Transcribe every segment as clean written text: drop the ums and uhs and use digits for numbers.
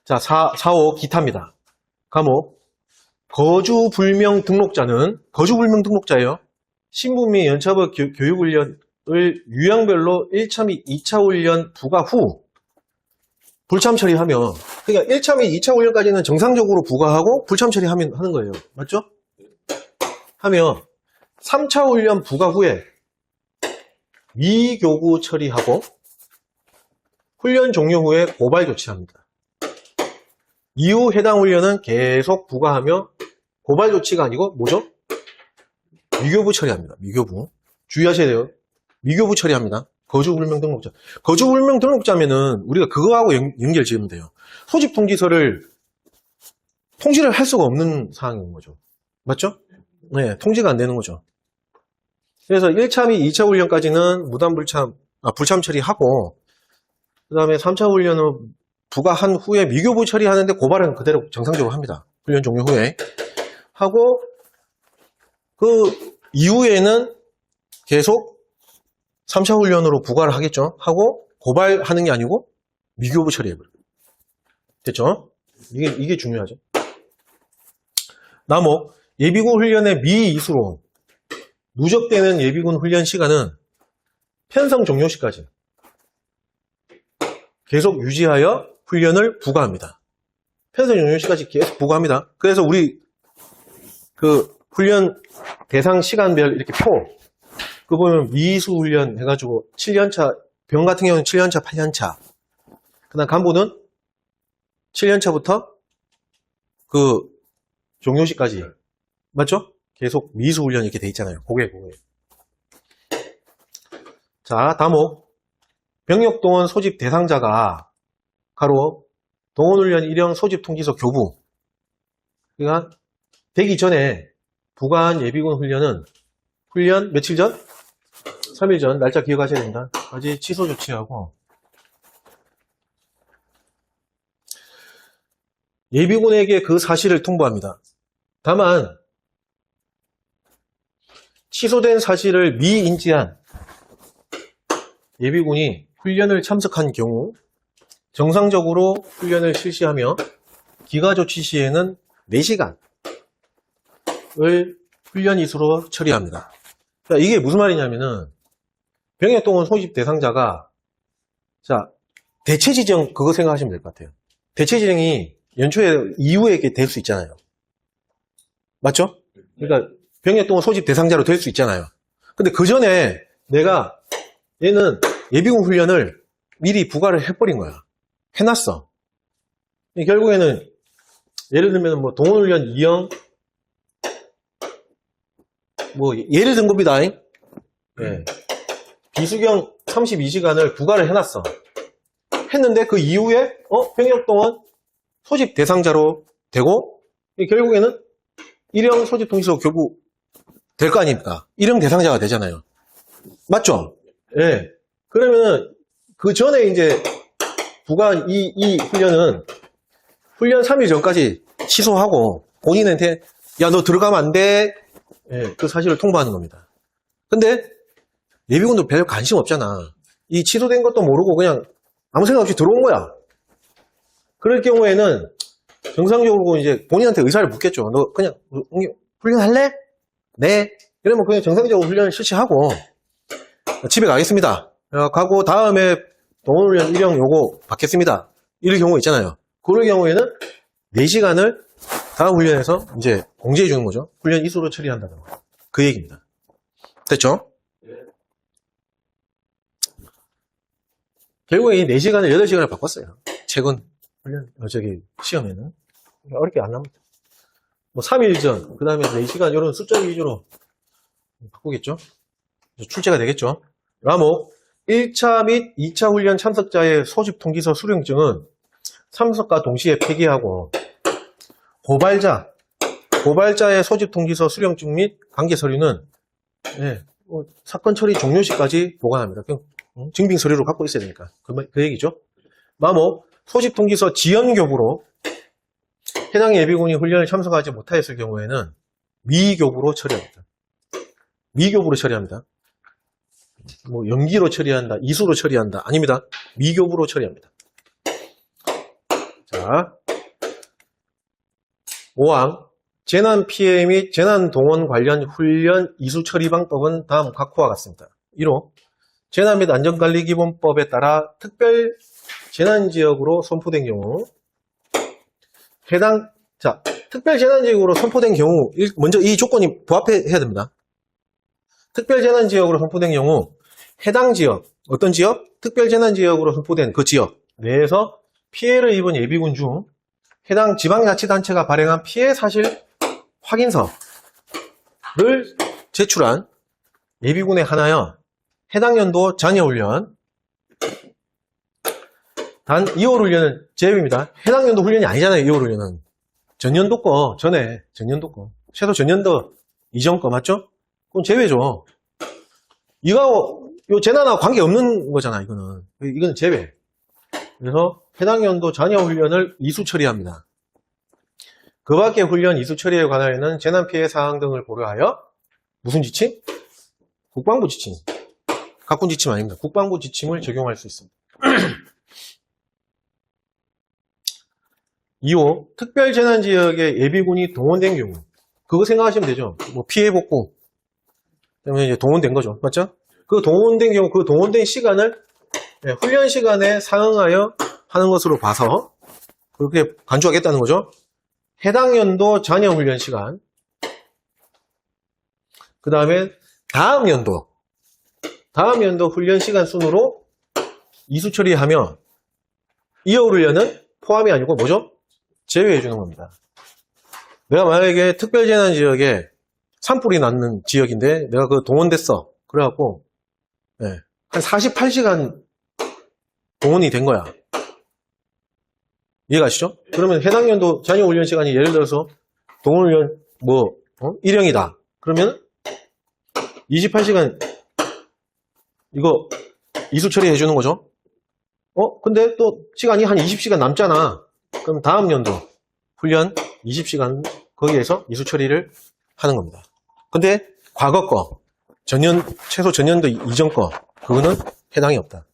자, 4호 기타입니다. 과목. 거주불명 등록자는, 거주불명 등록자예요. 신분 및 연차별 교육훈련을 유형별로 1차 및 2차 훈련 부과 후 불참 처리하면, 그러니까 1차 및 2차 훈련까지는 정상적으로 부과하고 불참 처리하면 하는 거예요. 맞죠? 하면 3차 훈련 부과 후에 미교부 처리하고 훈련 종료 후에 고발 조치합니다. 이후 해당 훈련은 계속 부과하며 고발 조치가 아니고 뭐죠? 미교부 처리합니다. 미교부. 주의하셔야 돼요. 미교부 처리합니다. 거주불명 등록자. 거주불명 등록자면은 우리가 그거하고 연결 지으면 돼요. 소집 통지서를 통지를 할 수가 없는 상황인 거죠. 맞죠? 네, 통지가 안 되는 거죠. 그래서 1차 및 2차 훈련까지는 무단 불참 처리하고, 그 다음에 3차 훈련은 부과한 후에 미교부 처리하는데 고발은 그대로 정상적으로 합니다. 훈련 종료 후에. 하고, 그 이후에는 계속 3차 훈련으로 부과를 하겠죠. 하고, 고발하는 게 아니고 미교부 처리해버려요. 됐죠? 이게 중요하죠. 남목, 예비군 훈련의 미이수로 누적되는 예비군 훈련 시간은 편성 종료 시까지 계속 유지하여 훈련을 부과합니다. 편성 종료 시까지 계속 부과합니다. 그래서 우리 그 훈련 대상 시간별 이렇게 표, 그 보면 미이수 훈련 해가지고 7년차, 병 같은 경우는 7년차, 8년차. 그 다음 간부는 7년차부터 그 종료 시까지. 맞죠? 계속 미이수 훈련 이렇게 돼 있잖아요. 그게. 자, 다목. 병력동원 소집 대상자가 가로 동원훈련 일형 소집 통지서 교부. 그러니까 되기 전에 부과한 예비군 훈련은 훈련 며칠 전? 3일 전 날짜 기억하셔야 됩니다. 아직 취소 조치하고 예비군에게 그 사실을 통보합니다. 다만 취소된 사실을 미인지한 예비군이 훈련을 참석한 경우 정상적으로 훈련을 실시하며 기가조치 시에는 4시간을 훈련 이수로 처리합니다. 자, 이게 무슨 말이냐면은 병력동원 소집 대상자가, 자, 대체지정 그거 생각하시면 될 것 같아요. 대체지정이 연초에 이후에 이렇게 될 수 있잖아요. 맞죠? 그러니까 병력동원 소집 대상자로 될 수 있잖아요. 근데 그 전에 내가 얘는 예비군 훈련을 미리 부과를 해버린 거야. 해놨어. 결국에는 예를 들면 뭐 동원훈련 2형 뭐 예를 든 겁니다. 네. 비수경 32시간을 부과를 해놨어. 했는데 그 이후에 병력동원 소집 대상자로 되고 결국에는 1형 소집 통지서 교부 될 거 아닙니까? 1형 대상자가 되잖아요. 맞죠? 예. 네. 그러면은 그 전에 이제 부과한 이 훈련은 훈련 3일 전까지 취소하고 본인한테 야, 너 들어가면 안 돼. 예, 그 사실을 통보하는 겁니다. 근데 예비군도 별 관심 없잖아. 이 취소된 것도 모르고 그냥 아무 생각 없이 들어온 거야. 그럴 경우에는 정상적으로 이제 본인한테 의사를 묻겠죠. 너 그냥 훈련할래? 네. 그러면 그냥 정상적으로 훈련을 실시하고 집에 가겠습니다. 가고 다음에 동원훈련 1형 요거 받겠습니다. 이럴 경우 있잖아요. 그럴 경우에는 4시간을 다음 훈련에서 이제 공지해 주는 거죠. 훈련 이수로 처리한다는 거. 그 얘기입니다. 됐죠? 결국에 이 4시간을 8시간을 바꿨어요. 최근 훈련, 시험에는. 어렵게 안 남았다. 뭐 3일 전, 그 다음에 4시간 이런 숫자 위주로 바꾸겠죠? 출제가 되겠죠? 라목, 1차 및 2차 훈련 참석자의 소집 통지서 수령증은 참석과 동시에 폐기하고 고발자의 소집 통지서 수령증 및 관계 서류는 사건 처리 종료 시까지 보관합니다. 증빙 서류로 갖고 있어야 되니까 그 얘기죠. 마목, 소집 통지서 지연 교부로 해당 예비군이 훈련을 참석하지 못하였을 경우에는 미교부로 처리합니다. 미교부로 처리합니다. 뭐 연기로 처리한다, 이수로 처리한다. 아닙니다. 미교부로 처리합니다. 자, 5항 재난 피해 및 재난 동원 관련 훈련 이수 처리 방법은 다음 각호와 같습니다. 1호 재난 및 안전관리 기본법에 따라 특별 재난 지역으로 선포된 경우 특별 재난 지역으로 선포된 경우 먼저 이 조건이 부합해야 됩니다. 특별 재난 지역으로 선포된 경우 해당 지역, 어떤 지역? 특별 재난 지역으로 선포된 그 지역 내에서 피해를 입은 예비군 중 해당 지방자치단체가 발행한 피해 사실 확인서를 제출한 예비군에 한하여 해당 연도 장려훈련 단 2월 훈련은 제외입니다. 해당 연도 훈련이 아니잖아요. 2월 훈련은 전년도 거 전에 전년도 거 최소 전년도 이전 거 맞죠? 그건 제외죠. 이거 재난하고 관계없는 거잖아. 이거는 제외. 그래서 해당 연도 잔여 훈련을 이수 처리합니다. 그 밖의 훈련 이수 처리에 관하여는 재난 피해 사항 등을 고려하여 무슨 지침? 국방부 지침. 각군 지침 아닙니다. 국방부 지침을 적용할 수 있습니다. 2호 특별 재난 지역에 예비군이 동원된 경우 그거 생각하시면 되죠. 뭐 피해 복구 때문에 이제 동원된 거죠. 맞죠? 그 동원된 경우 그 동원된 시간을 훈련 시간에 상응하여 하는 것으로 봐서 그렇게 간주하겠다는 거죠. 해당 연도 잔여 훈련 시간 그 다음에 다음 연도 훈련 시간 순으로 이수 처리하며 2월 훈련은 포함이 아니고 뭐죠? 제외해 주는 겁니다. 내가 만약에 특별재난지역에 산불이 났는 지역인데 내가 그 동원됐어. 그래갖고 한 48시간 동원이 된 거야. 이해가시죠? 그러면 해당 연도 잔여 훈련 시간이 예를 들어서 동원훈련 1형이다. 그러면 28시간 이거 이수 처리해 주는 거죠. 근데 또 시간이 한 20시간 남잖아. 그럼 다음 연도 훈련 20시간 거기에서 이수 처리를 하는 겁니다. 근데 과거 거, 최소 전년도 이전 거, 그거는 해당이 없다.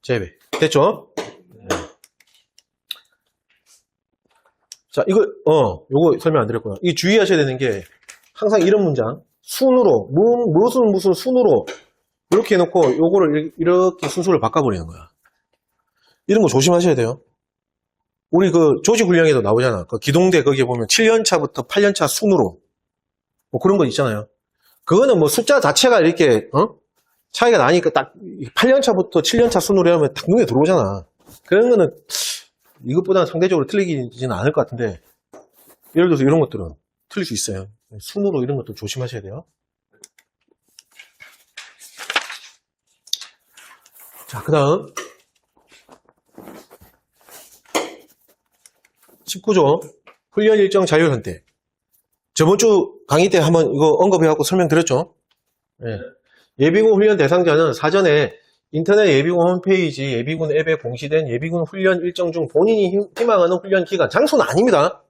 제외. 됐죠? 자, 요거 설명 안 드렸구나. 이 주의하셔야 되는 게 항상 이런 문장, 순으로, 무슨 순으로 이렇게 해놓고 요거를 이렇게 순서를 바꿔버리는 거야. 이런 거 조심하셔야 돼요. 우리 그 조직훈련에도 나오잖아. 그 기동대 거기에 보면 7년차부터 8년차 순으로 뭐 그런 거 있잖아요. 그거는 뭐 숫자 자체가 이렇게 차이가 나니까 딱 8년차부터 7년차 순으로 하면 딱 눈에 들어오잖아. 그런 거는 이것보다는 상대적으로 틀리지는 않을 것 같은데 예를 들어서 이런 것들은 틀릴 수 있어요. 순으로 이런 것도 조심하셔야 돼요. 자, 그 다음 19조 훈련 일정 자율 선택. 저번 주 강의 때 한번 이거 언급해갖고 설명드렸죠. 예비군 훈련 대상자는 사전에 인터넷 예비군 홈페이지 예비군 앱에 공시된 예비군 훈련 일정 중 본인이 희망하는 훈련 기간, 장소는 아닙니다.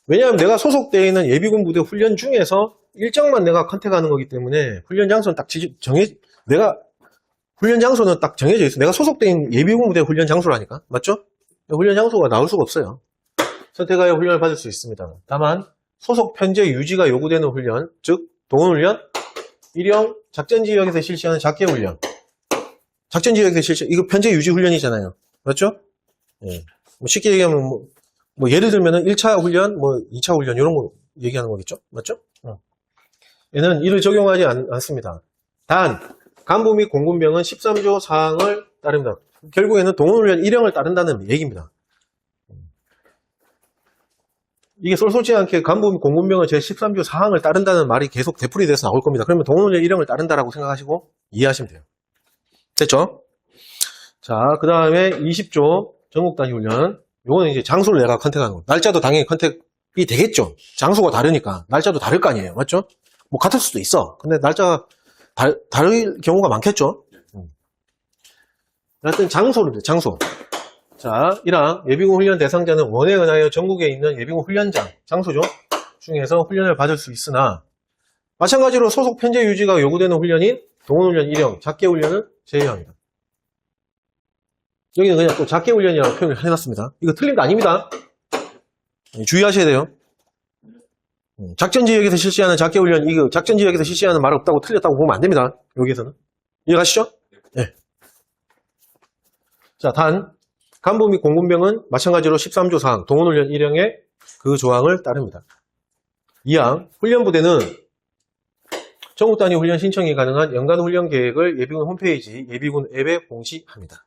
왜냐하면 내가 소속되어 있는 예비군 부대 훈련 중에서 일정만 내가 컨택하는 거기 때문에 훈련 장소는 딱 훈련 장소는 딱 정해져 있어. 내가 소속되어 있는 예비군 부대 훈련 장소라니까. 맞죠? 훈련 장소가 나올 수가 없어요. 선택하여 훈련을 받을 수 있습니다. 다만 소속 편제 유지가 요구되는 훈련, 즉 동원훈련, 일형 작전지역에서 실시하는 작계훈련. 작전지역에서 이거 편제 유지 훈련이잖아요. 맞죠? 쉽게 얘기하면 뭐 예를 들면 1차 훈련, 2차 훈련 이런 거 얘기하는 거겠죠? 맞죠? 얘는 이를 적용하지 않습니다. 단 간부 및 공군병은 13조 사항을 따릅니다. 결국에는 동원훈련 1형을 따른다는 얘기입니다. 이게 쏠쏠치 않게 간부 및 공군병은 제13조 사항을 따른다는 말이 계속 되풀이 돼서 나올 겁니다. 그러면 동원훈련 1형을 따른다라고 생각하시고 이해하시면 돼요. 됐죠? 자, 그 다음에 20조 전국단위훈련. 요거는 이제 장소를 내가 컨택하는 거. 날짜도 당연히 컨택이 되겠죠. 장소가 다르니까. 날짜도 다를 거 아니에요. 맞죠? 뭐 같을 수도 있어. 근데 날짜가 다를 경우가 많겠죠? 하여튼 장소를, 장소. 자, 1항 예비군 훈련 대상자는 원에 의하여 전국에 있는 예비군 훈련장, 장소죠? 중에서 훈련을 받을 수 있으나 마찬가지로 소속 편제 유지가 요구되는 훈련인 동원훈련 1형, 작계훈련은 제외합니다. 여기는 그냥 또 작게 훈련이라고 표현을 해놨습니다. 이거 틀린 거 아닙니다. 주의하셔야 돼요. 작전 지역에서 실시하는 작게 훈련, 이거 작전 지역에서 실시하는 말 없다고 틀렸다고 보면 안 됩니다. 여기에서는. 이해가시죠? 네. 자, 단, 간부 및 공군병은 마찬가지로 13조 사항, 동원훈련 1형의 그 조항을 따릅니다. 2항, 훈련부대는 전국 단위 훈련 신청이 가능한 연간 훈련 계획을 예비군 홈페이지, 예비군 앱에 공지합니다.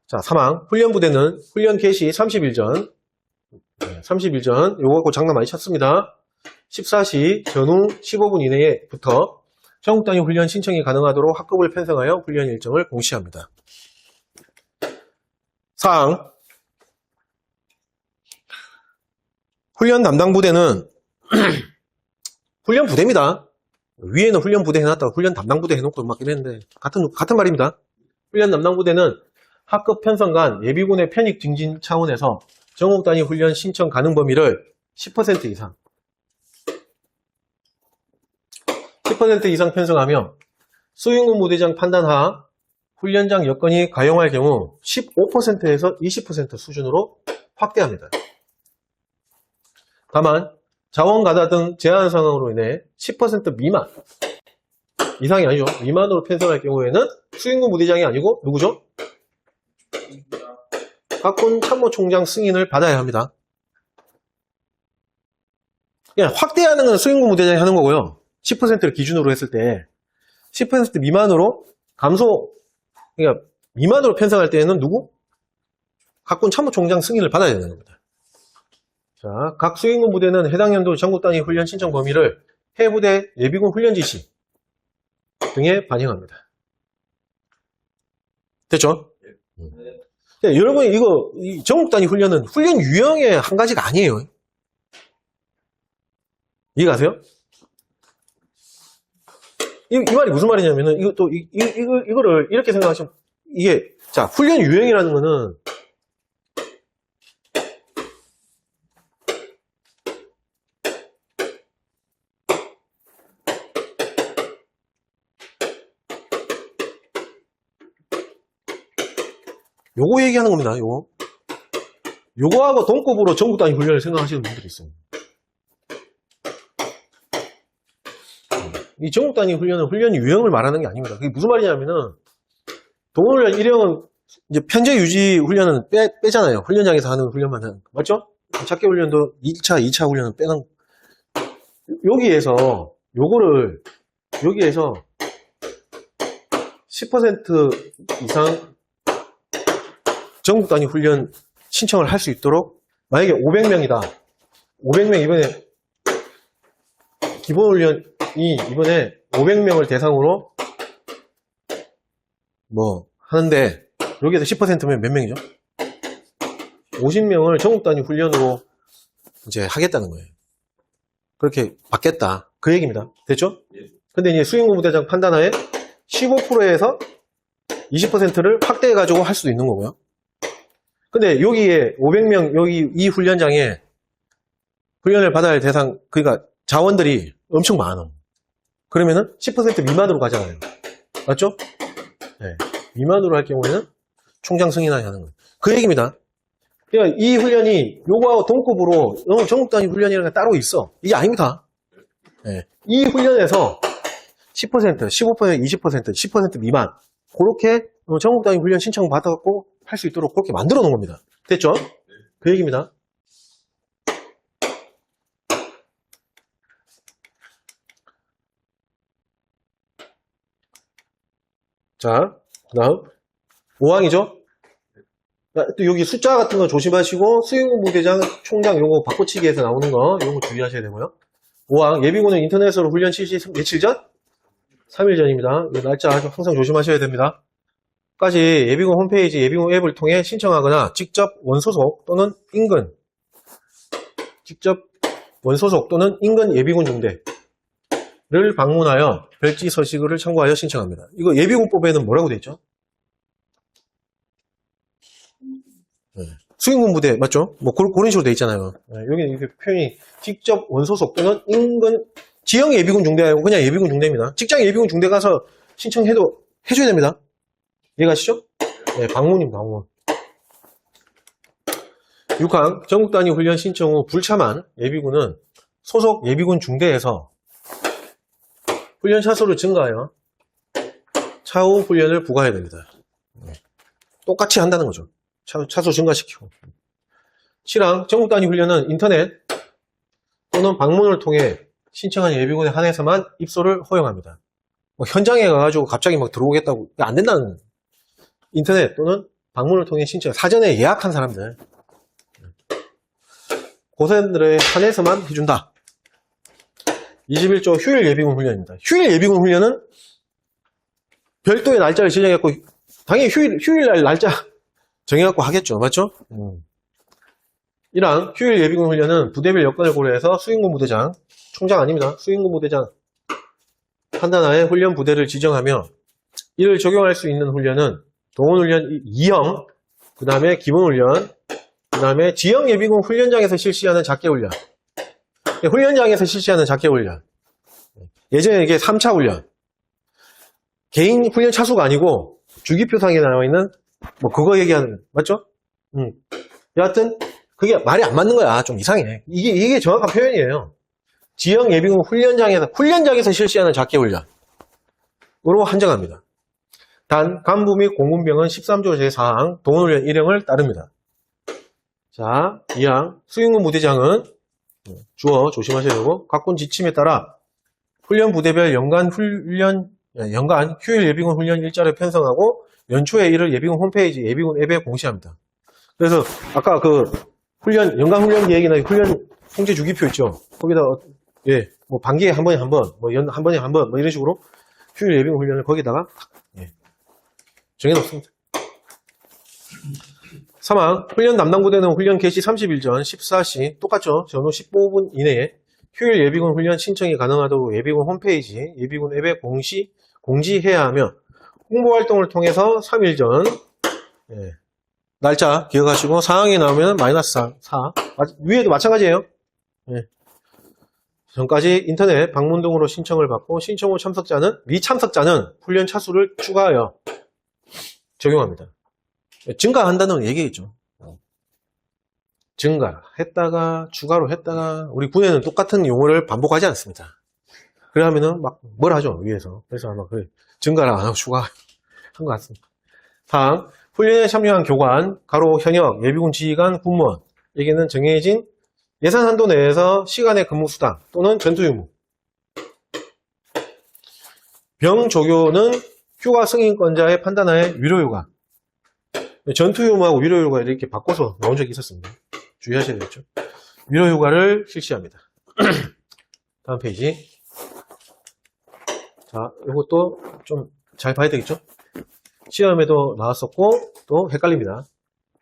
자, 3항, 훈련부대는 훈련 개시 30일 전, 요거 갖고 장난 많이 쳤습니다. 14시 전후 15분 이내부터 전국 단위 훈련 신청이 가능하도록 학급을 편성하여 훈련 일정을 공시합니다. 4항, 훈련 담당 부대는 훈련 부대입니다. 위에는 훈련 부대 해놨다가 훈련 담당 부대 해놓고 막 이랬는데 같은 말입니다. 훈련 담당 부대는 학급 편성간 예비군의 편익 증진 차원에서 전국 단위 훈련 신청 가능 범위를 10% 이상 10% 이상 편성하며 수행군 무대장 판단하 훈련장 여건이 가용할 경우 15%에서 20% 수준으로 확대합니다. 다만 자원 가다 등 제한 상황으로 인해 10% 미만 이상이 아니죠. 미만으로 편성할 경우에는 수행군 무대장이 아니고 누구죠? 각군 참모총장 승인을 받아야 합니다. 그냥 확대하는 건 수행군 무대장이 하는 거고요. 10%를 기준으로 했을 때 10% 미만으로 그러니까 미만으로 편성할 때에는 누구? 각군 참모총장 승인을 받아야 되는 겁니다. 자, 각 수행군 부대는 해당 연도 전국 단위 훈련 신청 범위를 해부대 예비군 훈련 지시 등에 반영합니다. 됐죠? 네, 여러분 이거 전국 단위 훈련은 훈련 유형의 한 가지가 아니에요. 이해가세요? 이 말이 무슨 말이냐면은 이거를 이렇게 생각하시면 이게 자 훈련 유형이라는 거는 요거 얘기하는 겁니다. 요거하고 동급으로 전국 단위 훈련을 생각하시는 분들이 있어요. 이 전국 단위 훈련은 훈련 유형을 말하는 게 아닙니다. 그게 무슨 말이냐면은 동훈훈련 1형은 이제 편제 유지 훈련은 빼잖아요. 훈련장에서 하는 훈련만 하는 거. 맞죠? 작게 훈련도 1차, 2차 훈련은 빼는 여기에서 10% 이상 전국 단위 훈련 신청을 할 수 있도록 만약에 500명이다. 500명 이번에 기본훈련이 이번에 500명을 대상으로 뭐 하는데 여기에서 10%면 몇 명이죠? 50명을 전국 단위 훈련으로 이제 하겠다는 거예요. 그렇게 받겠다. 그 얘기입니다. 됐죠? 근데 이제 수행군 부대장 판단하에 15%에서 20%를 확대해가지고 할 수도 있는 거고요. 근데 여기에 500명, 여기 이 훈련장에 훈련을 받아야 할 대상, 그러니까 자원들이 엄청 많아. 그러면은 10% 미만으로 가잖아요. 맞죠? 네. 미만으로 할 경우에는 총장 승인하게 하는 거예요. 그 얘기입니다. 그러니까 이 훈련이 요거하고 동급으로 전국 단위 훈련이라는 게 따로 있어. 이게 아닙니다. 네. 이 훈련에서 10%, 15%, 20%, 10% 미만 그렇게 전국 단위 훈련 신청 받았고 할 수 있도록 그렇게 만들어 놓은 겁니다. 됐죠? 그 얘기입니다. 자, 그 다음 5항이죠? 또 여기 숫자 같은 거 조심하시고 수행군 부대장 총장 요거 바꿔치기에서 나오는 거 요거 주의하셔야 되고요. 5항 예비군은 인터넷으로 훈련 실시 며칠 전? 3일 전입니다. 이 날짜 항상 조심하셔야 됩니다. 까지 예비군 홈페이지 예비군 앱을 통해 신청하거나 직접 원소속 또는 인근 예비군 중대를 방문하여 별지 서식을 참고하여 신청합니다. 이거 예비군법에는 뭐라고 되어 있죠? 네. 수행군 부대 맞죠? 뭐 그런 식으로 되어 있잖아요. 네. 여기 이렇게 표현이 직접 원소속 또는 인근 지역 예비군 중대 아니고 그냥 예비군 중대입니다. 직장 예비군 중대 가서 신청해도 해줘야 됩니다. 이해가시죠? 네, 방문입니다, 방문. 6항 전국 단위 훈련 신청 후 불참한 예비군은 소속 예비군 중대에서 훈련 차수를 증가하여 차후 훈련을 부과해야 됩니다. 똑같이 한다는 거죠. 차수 증가시키고. 7항 전국 단위 훈련은 인터넷 또는 방문을 통해 신청한 예비군에 한해서만 입소를 허용합니다. 뭐 현장에 가가지고 갑자기 막 들어오겠다고 안 된다는. 인터넷 또는 방문을 통해 신청, 사전에 예약한 사람들, 고생들에 한해서만 해준다. 21조 휴일 예비군 훈련입니다. 휴일 예비군 훈련은 별도의 날짜를 지정했고, 당연히 휴일날 날짜 정해갖고 하겠죠. 맞죠? 1항 휴일 예비군 훈련은 부대별 여건을 고려해서 수행군 부대장, 총장 아닙니다. 수행군 부대장 판단하에 훈련 부대를 지정하며 이를 적용할 수 있는 훈련은 동원훈련 2형, 그 다음에 기본훈련, 그 다음에 지역 예비군 훈련장에서 실시하는 작계훈련. 훈련장에서 실시하는 작계훈련. 예전에 이게 3차 훈련. 개인 훈련 차수가 아니고 주기표상에 나와 있는 뭐 그거 얘기하는, 맞죠? 여하튼 그게 말이 안 맞는 거야. 좀 이상해. 이게 정확한 표현이에요. 지역 예비군 훈련장에서 실시하는 작계훈련으로 한정합니다. 단 간부 및 공군병은 13조 제4항 동원훈련 1형을 따릅니다. 자, 2항 수행군 부대장은 주어 조심하셔야 되고 각군 지침에 따라 훈련 부대별 연간 휴일 예비군 훈련 일자를 편성하고 연초에 이를 예비군 홈페이지 예비군 앱에 공시합니다. 그래서 아까 그 연간 훈련 계획이나 훈련 통제 주기표 있죠. 거기다 뭐 반기에 한 번에 한 번, 뭐 한 번에 한 번, 뭐 이런 식으로 휴일 예비군 훈련을 거기다가 정해놓습니다. 3항 훈련 담당 부대는 훈련 개시 30일 전 14시 똑같죠. 전후 15분 이내에 휴일 예비군 훈련 신청이 가능하도록 예비군 홈페이지 예비군 앱에 공지해야 하며 홍보 활동을 통해서 3일 전 날짜 기억하시고 사항이 나오면 -4 위에도 마찬가지예요. 전까지 인터넷 방문 등으로 신청을 받고 신청 후 미참석자는 훈련 차수를 추가하여 적용합니다. 증가한다는 얘기겠죠. 증가했다가 추가로 했다가 우리 군에는 똑같은 용어를 반복하지 않습니다. 그러면은 막 뭘 하죠 위에서. 그래서 아마 증가를 안 하고 추가한 것 같습니다. 다음 훈련에 참여한 교관, 가로 현역, 예비군 지휘관, 군무원에게는 정해진 예산 한도 내에서 시간의 근무 수당 또는 전투 유무. 병 조교는 휴가 승인권자의 판단하에 위로휴가. 전투 유무하고 위로휴가 이렇게 바꿔서 나온 적이 있었습니다. 주의하셔야 되겠죠. 위로휴가를 실시합니다. 다음 페이지. 자, 이것도 좀 잘 봐야 되겠죠. 시험에도 나왔었고 또 헷갈립니다.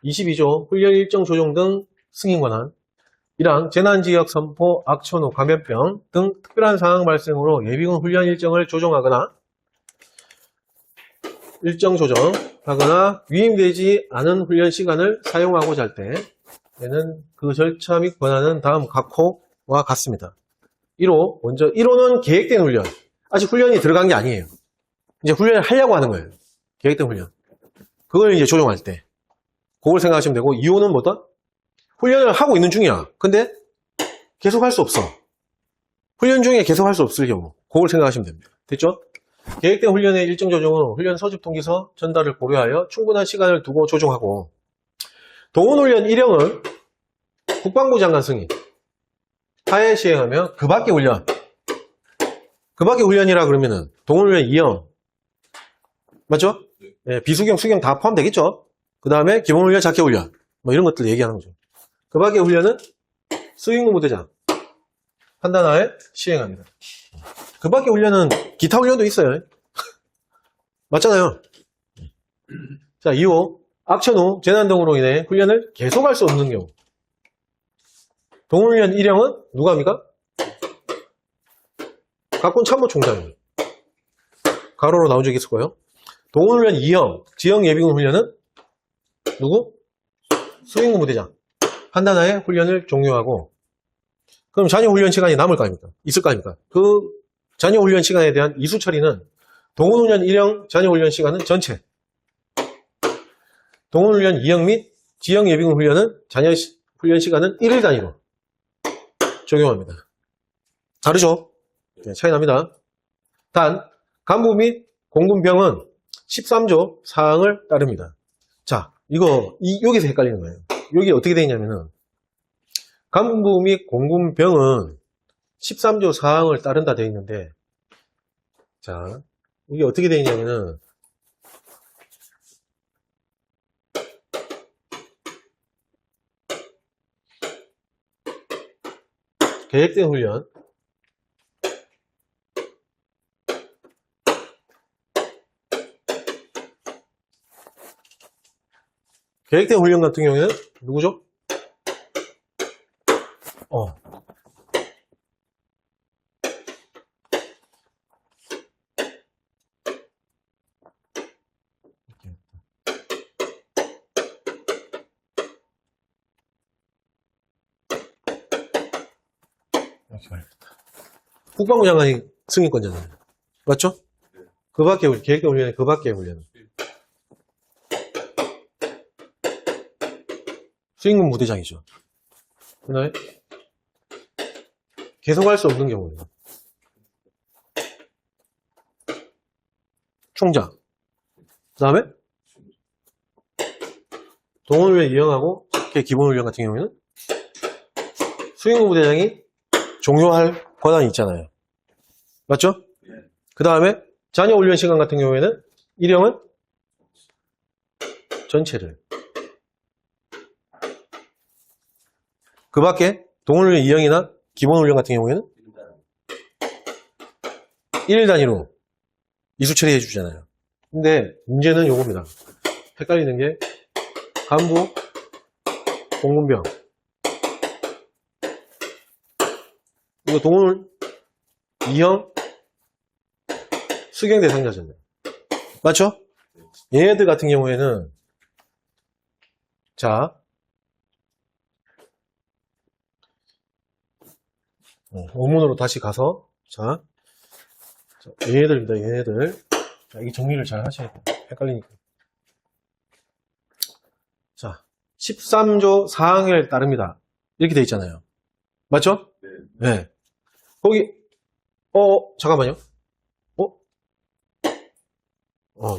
22조 훈련 일정 조정 등 승인 권한. 1항 재난지역 선포, 악천후, 감염병 등 특별한 상황 발생으로 예비군 훈련 일정을 조정하거나 위임되지 않은 훈련 시간을 사용하고자 할 때에는 그 절차 및 권한은 다음 각호와 같습니다. 1호, 먼저 1호는 계획된 훈련. 아직 훈련이 들어간 게 아니에요. 이제 훈련을 하려고 하는 거예요. 계획된 훈련. 그걸 이제 조정할 때. 그걸 생각하시면 되고, 2호는 뭐다? 훈련을 하고 있는 중이야. 근데 계속 할 수 없어. 훈련 중에 계속 할 수 없을 경우. 그걸 생각하시면 됩니다. 됐죠? 계획된 훈련의 일정 조정은 훈련 소집 통지서 전달을 고려하여 충분한 시간을 두고 조정하고, 동원훈련 1형은 국방부 장관 승인 하에 시행하며 그 밖의 훈련. 그 밖의 훈련이라 그러면은 동원훈련 2형. 맞죠? 네, 비수경, 수경 다 포함되겠죠? 그 다음에 기본훈련, 작계훈련. 뭐 이런 것들 얘기하는 거죠. 그 밖의 훈련은 수행군 부대장 판단하에 시행합니다. 그 밖의 훈련은 기타 훈련도 있어요. 맞잖아요. 자, 2호. 악천후, 재난 등으로 인해 훈련을 계속할 수 없는 경우. 동훈훈련 1형은 누가 합니까? 각군 참모총장입니다. 가로로 나온 적이 있을 거예요. 동훈훈련 2형, 지역 예비군 훈련은 누구? 수행군 부대장. 판단하에 훈련을 종료하고, 그럼 잔여 훈련 시간이 남을 거 아닙니까? 있을 거 아닙니까? 그 잔여 훈련 시간에 대한 이수 처리는 동훈훈련 1형 잔여 훈련 시간은 전체. 동원훈련 2형 및 지형 예비군 훈련은 자녀 훈련 시간은 1일 단위로 적용합니다. 다르죠? 네, 차이 납니다. 단, 간부 및 공군병은 13조 사항을 따릅니다. 자, 여기서 헷갈리는 거예요. 여기 어떻게 되어 있냐면은, 간부 및 공군병은 13조 사항을 따른다 되어 있는데, 자, 이게 어떻게 되어 있냐면은, 계획된 훈련, 계획된 훈련 같은 경우에는 누구죠? 이렇게 말입니다. 국방부 장관이 승인권자잖아요. 맞죠? 그 밖에 계획된 훈련에 그 밖에 훈련. 수행군 무대장이죠. 그 다음에 계속할 수 없는 경우는 총장. 그 다음에 동원훈련 이행하고 기본훈련 같은 경우에는 수행군 무대장이 종료할 권한이 있잖아요. 맞죠? 그 다음에 자녀 훈련 시간 같은 경우에는 일형은 전체를. 그 밖에 동원훈련 2형이나 기본훈련 같은 경우에는 1일 단위로 이수 처리해 주잖아요. 근데 문제는 요겁니다. 헷갈리는 게 간부, 공군병. 이거 동원훈련 2형 수경 대상자잖아요. 맞죠? 얘네들 같은 경우에는 자 원문으로 다시 가서 자 얘네들입니다. 얘네들. 자, 이 정리를 잘 하셔야 돼요. 헷갈리니까. 자 13조 사항에 따릅니다. 이렇게 돼 있잖아요. 맞죠? 네. 거기 잠깐만요.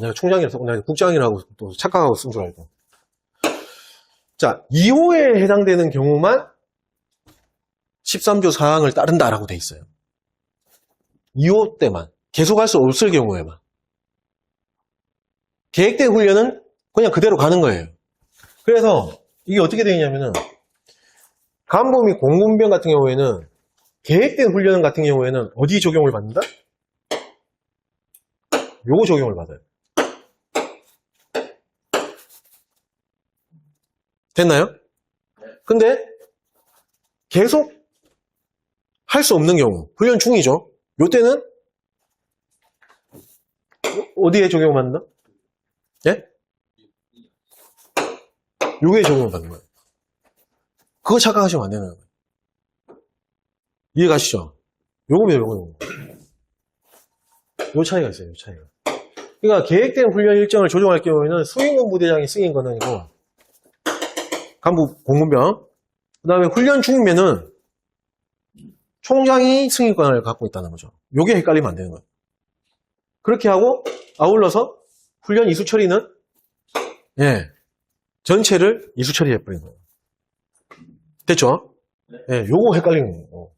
내가 총장이라서 내가 국장이라고 또 착각하고 쓴 줄 알고. 자 2호에 해당되는 경우만 13조 사항을 따른다라고 돼 있어요. 2호 때만. 계속할 수 없을 경우에만. 계획된 훈련은 그냥 그대로 가는 거예요. 그래서 이게 어떻게 되냐면은 간부 및 공군병 같은 경우에는 계획된 훈련 같은 경우에는 어디 적용을 받는다? 요거 적용을 받아요. 됐나요? 근데 계속 할 수 없는 경우, 훈련 중이죠. 요때는 어디에 적용을 받는다? 예? 요게 적용을 받는 거예요. 그거 착각하시면 안 되는 거예요. 이해 가시죠? 요거면 요거. 요 차이가 있어요, 요 차이가. 그러니까 계획된 훈련 일정을 조정할 경우에는 수행군 부대장이 승인 권한이고, 간부 공군병, 그 다음에 훈련 중이면은 총장이 승인 권한을 갖고 있다는 거죠. 요게 헷갈리면 안 되는 거예요. 그렇게 하고 아울러서 훈련 이수 처리는 전체를 이수 처리해 버리는 거예요. 됐죠? 요거 헷갈리는 거예요.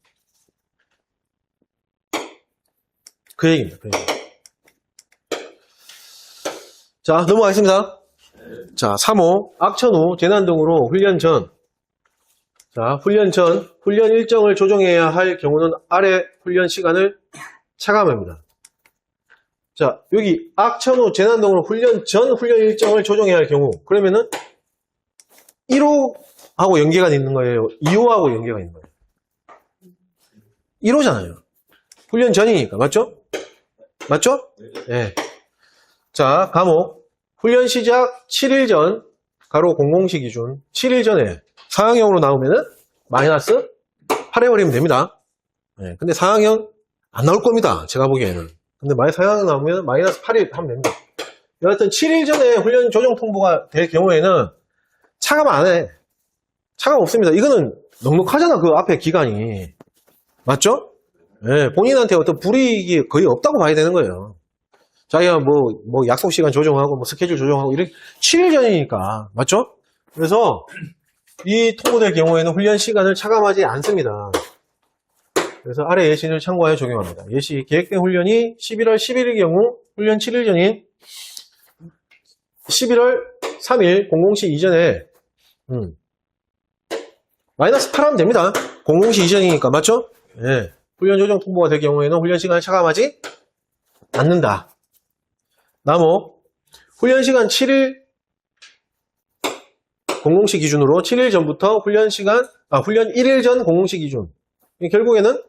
그 얘기입니다. 그 얘기. 자, 넘어가겠습니다. 자, 3호 악천 후 재난 등으로 훈련 전. 자, 훈련 전 훈련 일정을 조정해야 할 경우는 아래 훈련 시간을 차감합니다. 자, 여기 악천 후 재난 등으로 훈련 전 훈련 일정을 조정해야 할 경우, 그러면은 1호하고 연계가 있는 거예요? 2호하고 연계가 있는 거예요? 1호잖아요. 훈련 전이니까. 맞죠? 맞죠? 네. 자, 과목. 훈련 시작 7일 전, 가로 공공시 기준 7일 전에 상황형으로 나오면은 마이너스 8해버리면 됩니다. 네. 근데 상황형 안 나올 겁니다. 제가 보기에는. 근데 상황형 나오면 마이너스 8일 하면 됩니다. 여하튼 7일 전에 훈련 조정 통보가 될 경우에는 차감 안 해. 차감 없습니다. 이거는 넉넉하잖아, 그 앞에 기간이. 맞죠? 예, 본인한테 어떤 불이익이 거의 없다고 봐야 되는 거예요. 자기가 뭐 약속 시간 조정하고 뭐 스케줄 조정하고 이렇게 7일 전이니까. 맞죠? 그래서 이 통보될 경우에는 훈련 시간을 차감하지 않습니다. 그래서 아래 예시를 참고하여 적용합니다. 예시 계획된 훈련이 11월 10일의 경우 훈련 7일 전인 11월 3일 00시 이전에 마이너스 8하면 됩니다. 00시 이전이니까 맞죠? 네. 훈련 조정 통보가 될 경우에는 훈련 시간을 차감하지 않는다. 나목 훈련 시간 7일 00시 기준으로 7일 전부터 훈련 1일 전 00시 기준. 결국에는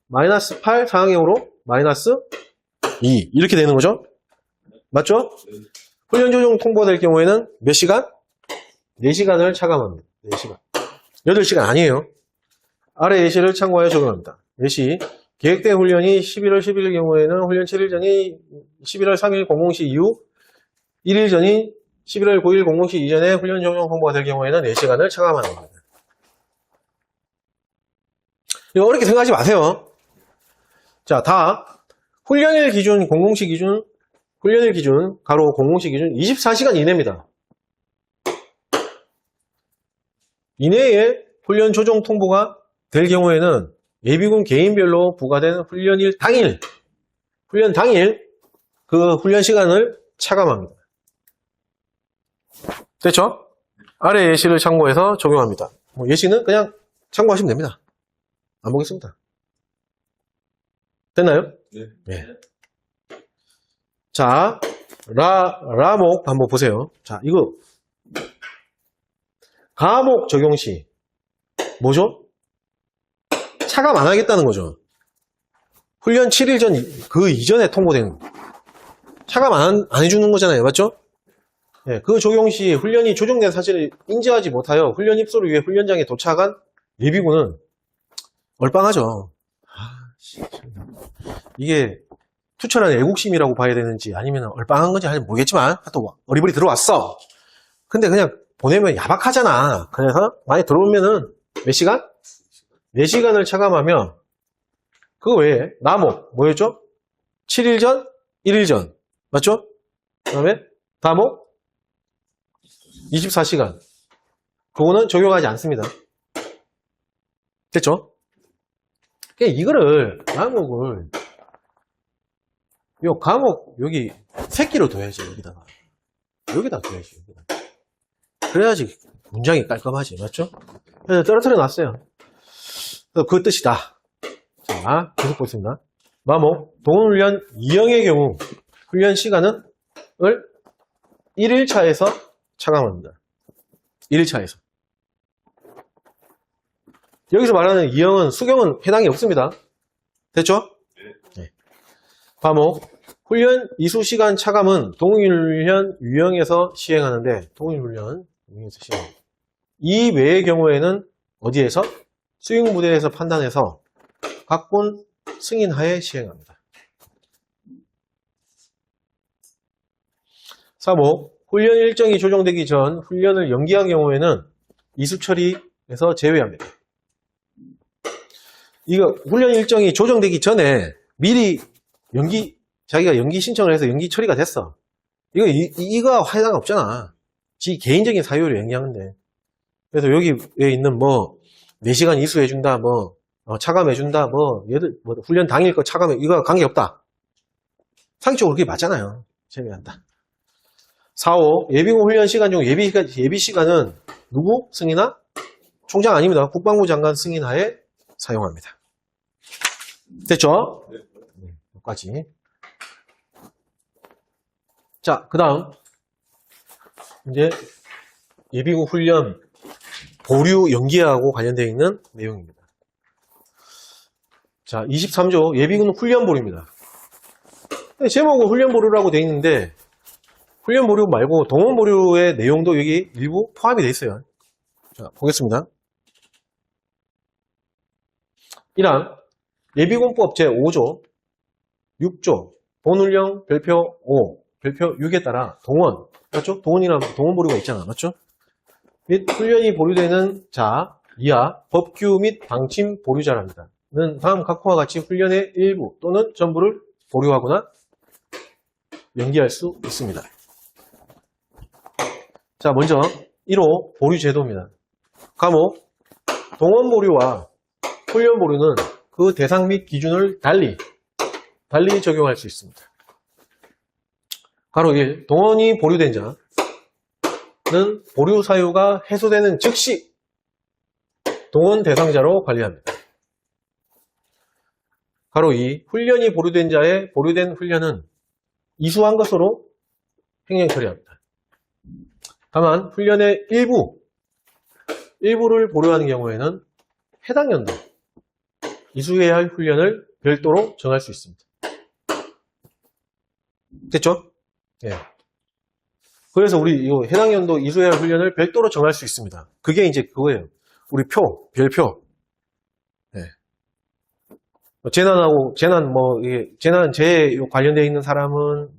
마이너스 8 상향형으로 마이너스 2 이렇게 되는 거죠. 맞죠? 훈련 조정 통보될 경우에는 몇 시간? 4시간을 차감합니다. 4시간. 8시간 아니에요. 아래 예시를 참고하여 적용합니다. 예시 계획된 훈련이 11월 10일의 경우에는 훈련 7일 전이 11월 3일 00시 이후 1일 전이 11월 9일 00시 이전에 훈련 조정 통보가 될 경우에는 4시간을 차감하는 겁니다. 이거 어렵게 생각하지 마세요. 자, 다 훈련일 기준 00시 기준 훈련일 기준 가로 00시 기준 24시간 이내입니다. 이내에 훈련 조정 통보가 될 경우에는 예비군 개인별로 부과된 훈련일 당일 훈련 당일 그 훈련 시간을 차감합니다. 됐죠? 아래 예시를 참고해서 적용합니다. 예시는 그냥 참고하시면 됩니다. 안 보겠습니다. 됐나요? 네. 네. 자, 라목 한번 보세요. 자, 이거 가목 적용 시 뭐죠? 차감 안 하겠다는 거죠. 훈련 7일 전 그 이전에 통보된 차감 안 해주는 거잖아요. 맞죠? 네, 그 적용 시 훈련이 조정된 사실을 인지하지 못하여 훈련 입소를 위해 훈련장에 도착한 예비군은 얼빵하죠. 이게 투철한 애국심이라고 봐야 되는지 아니면 얼빵한 건지 모르겠지만 또 어리버리 들어왔어. 근데 그냥 보내면 야박하잖아. 그래서 많이 들어오면은 몇 시간? 4시간을 차감하면 그거 외에 나목 뭐였죠? 7일 전, 1일 전 맞죠? 그 다음에 다목 24시간 그거는 적용하지 않습니다. 됐죠? 이거를 과목을 요 과목 여기 새끼로 둬야지. 여기다 둬야지. 그래야지 문장이 깔끔하지. 맞죠? 그래서 떨어뜨려 놨어요. 그 뜻이다. 자, 계속 보겠습니다. 마목 동훈훈련 2형의 경우 훈련 시간은 1일차에서 차감합니다. 1일차에서. 여기서 말하는 2형은 수경은 해당이 없습니다. 됐죠? 네. 과목 훈련 이수시간 차감은 동일훈련 유형에서 시행하는데 동일훈련 유형에서 시행. 이 외의 경우에는 어디에서? 수용부대에서 판단해서 각군 승인하에 시행합니다. 3호 훈련 일정이 조정되기 전 훈련을 연기한 경우에는 이수 처리에서 제외합니다. 이거 훈련 일정이 조정되기 전에 미리 자기가 연기 신청을 해서 연기 처리가 됐어. 이거 해당 없잖아. 지 개인적인 사유로 연기하는데. 그래서 여기에 있는 4시간 이수해준다, 차감해준다, 훈련 당일 거 차감해, 이거 관계없다. 상식적으로 그게 맞잖아요. 제외한다. 4호 예비군 훈련 시간 중 예비 시간은 누구 승인하? 총장 아닙니다. 국방부 장관 승인하에 사용합니다. 됐죠? 네, 여기까지. 자, 그 다음 이제 예비군 훈련 보류 연기하고 관련되어 있는 내용입니다. 자, 23조 예비군 훈련 보류입니다. 제목은 훈련 보류라고 되어 있는데 훈련 보류 말고 동원 보류의 내용도 여기 일부 포함이 되어 있어요. 자, 보겠습니다. 1항 예비군법 제5조 6조 본훈령 별표 5 별표 6에 따라 동원, 맞죠? 동원이라면 동원 보류가 있잖아, 맞죠? 및 훈련이 보류되는 자 이하 법규 및 방침 보류자랍니다. 는 다음 각호와 같이 훈련의 일부 또는 전부를 보류하거나 연기할 수 있습니다. 자, 먼저 1호 보류 제도입니다. 과목 동원 보류와 훈련 보류는 그 대상 및 기준을 달리 적용할 수 있습니다. 가로 1. 동원이 보류된 자는 보류 사유가 해소되는 즉시 동원 대상자로 관리합니다. 가로 2. 훈련이 보류된 자의 보류된 훈련은 이수한 것으로 행령 처리합니다. 다만 훈련의 일부를 보류하는 경우에는 해당 연도 이수해야 할 훈련을 별도로 정할 수 있습니다. 됐죠? 예. 그래서 우리 이 해당 연도 이수해야 할 훈련을 별도로 정할 수 있습니다. 그게 이제 그거예요. 우리 별표. 예. 재난에 관련되어 있는 사람은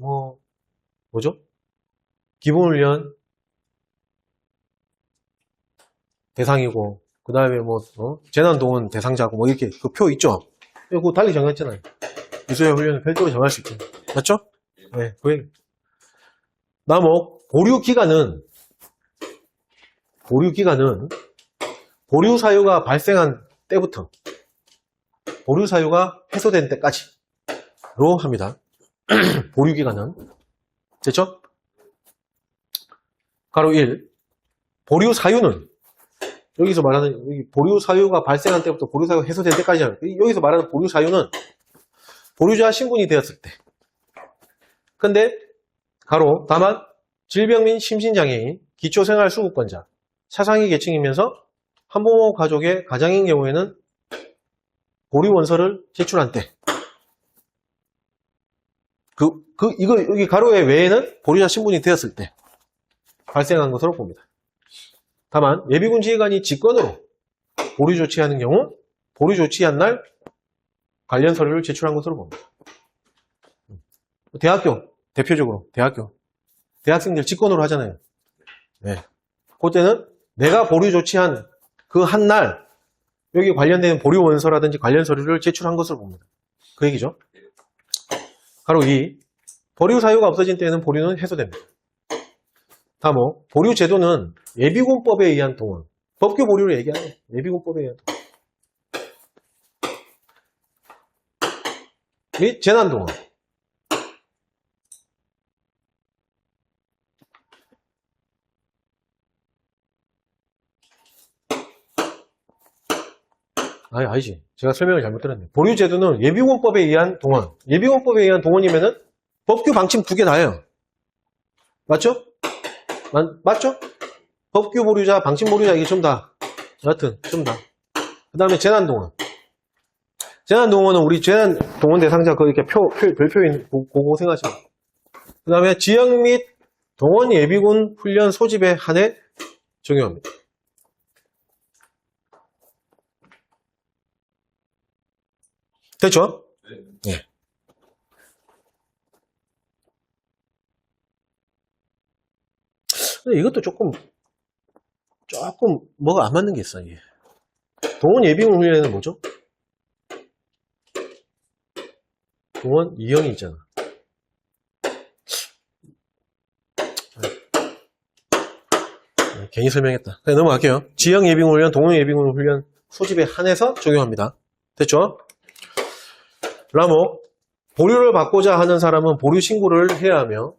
뭐죠? 기본훈련 대상이고, 그 다음에 재난동원 대상자고, 이렇게 그 표 있죠? 그거 달리 정했잖아요. 이수해야 할 훈련을 별도로 정할 수 있죠. 맞죠? 네, 보류 기간은 보류 사유가 발생한 때부터 보류 사유가 해소된 때까지로 합니다. 보류 기간은 됐죠? 가로 1. 보류 사유는 여기서 말하는 보류 사유가 발생한 때부터 보류 사유가 해소된 때까지 하는 여기서 말하는 보류 사유는 보류자 신분이 되었을 때. 근데 다만 질병 및 심신장애인, 기초생활수급권자, 차상위 계층이면서 한부모 가족의 가장인 경우에는 보류 원서를 제출한 때. 여기 가로의 외에는 보류자 신분이 되었을 때 발생한 것으로 봅니다. 다만 예비군 지휘관이 직권으로 보류 조치하는 경우 보류 조치한 날 관련 서류를 제출한 것으로 봅니다. 대표적으로 대학생들 직권으로 하잖아요. 네. 그때는 내가 보류 조치한 그 한 날 여기 관련된 보류 원서라든지 관련 서류를 제출한 것으로 봅니다. 그 얘기죠. 가로 2. 보류 사유가 없어진 때에는 보류는 해소됩니다. 다음 보류 제도는 예비군법에 의한 동원, 법규 보류를 얘기하네요. 예비군법에 의한 동원 및 재난동원, 아니지. 제가 설명을 잘못 들었네요. 보류 제도는 예비군법에 의한 동원, 예비군법에 의한 동원이면은 법규 방침 2개 다예요. 맞죠? 맞죠? 법규 보류자, 방침 보류자, 이게 좀 다. 여하튼, 좀 다. 그 다음에 재난동원. 재난동원은 우리 재난동원 대상자, 이렇게 별표에 있는, 그거 생각하시면. 그 다음에 지역 및 동원 예비군 훈련 소집에 한해 적용합니다. 됐죠? 네. 근데 이것도 조금 뭐가 안 맞는 게 있어, 이게. 동원 예비군 훈련에는 뭐죠? 동원 2형이 있잖아. 괜히 설명했다. 그냥 넘어갈게요. 지역 예비군 훈련, 동원 예비군 훈련 소집에 한해서 적용합니다. 됐죠? 라모, 보류를 받고자 하는 사람은 보류 신고를 해야 하며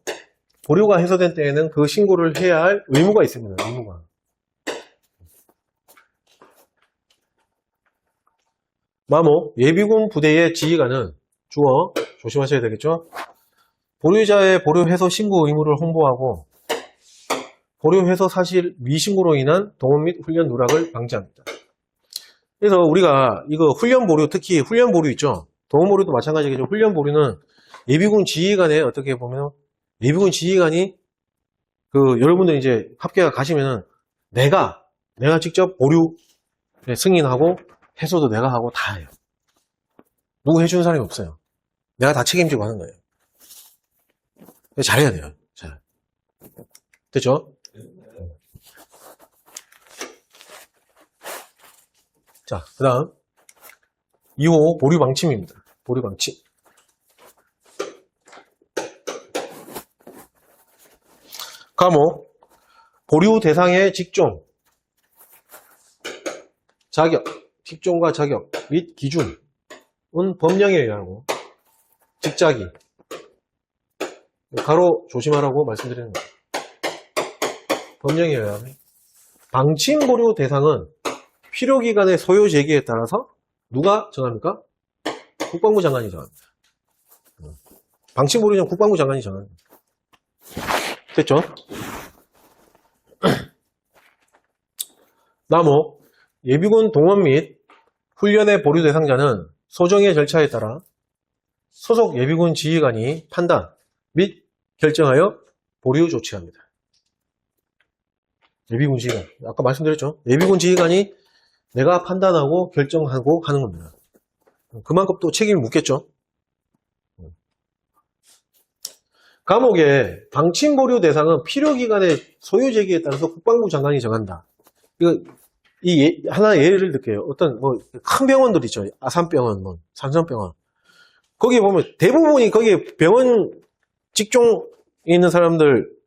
보류가 해소된 때에는 그 신고를 해야 할 의무가 있습니다. 의무가. 마모, 예비군 부대의 지휘관은 주어, 조심하셔야 되겠죠? 보류자의 보류 해소 신고 의무를 홍보하고 보류 해소 사실 미신고로 인한 동원 및 훈련 누락을 방지합니다. 그래서 우리가 이거 훈련 보류, 특히 훈련 보류 있죠? 동원 보류도 마찬가지겠죠. 훈련 보류는 예비군 지휘관에 어떻게 보면 예비군 지휘관이 여러분들 이제 합계가 가시면은 내가 직접 보류 승인하고 해소도 내가 하고 다 해요. 누구 해주는 사람이 없어요. 내가 다 책임지고 하는 거예요. 잘해야 돼요. 잘. 됐죠? 자, 그 다음 2호 보류 방침입니다. 보류 방침. 과목 보류 대상의 직종, 자격, 직종과 자격 및 기준은 법령에 의하고 직자기, 가로 조심하라고 말씀드리는 거예요. 법령에 의하면 방침 보류 대상은 필요기간의 소요 제기에 따라서 누가 정합니까? 국방부 장관이 정합니다. 방침 보류는 국방부 장관이 정합니다. 됐죠? 나목 예비군 동원 및 훈련의 보류 대상자는 소정의 절차에 따라 소속 예비군 지휘관이 판단 및 결정하여 보류 조치합니다. 예비군 지휘관, 아까 말씀드렸죠? 예비군 지휘관이 내가 판단하고 결정하고 하는 겁니다. 그만큼 또 책임을 묻겠죠? 과목의 방침 보류 대상은 필요기간의 소요 제기에 따라서 국방부 장관이 정한다. 하나 예를 들게요. 어떤 큰 병원들 있죠. 아산병원, 삼성병원. 거기에 보면 대부분이 거기에 병원 직종에 있는 사람들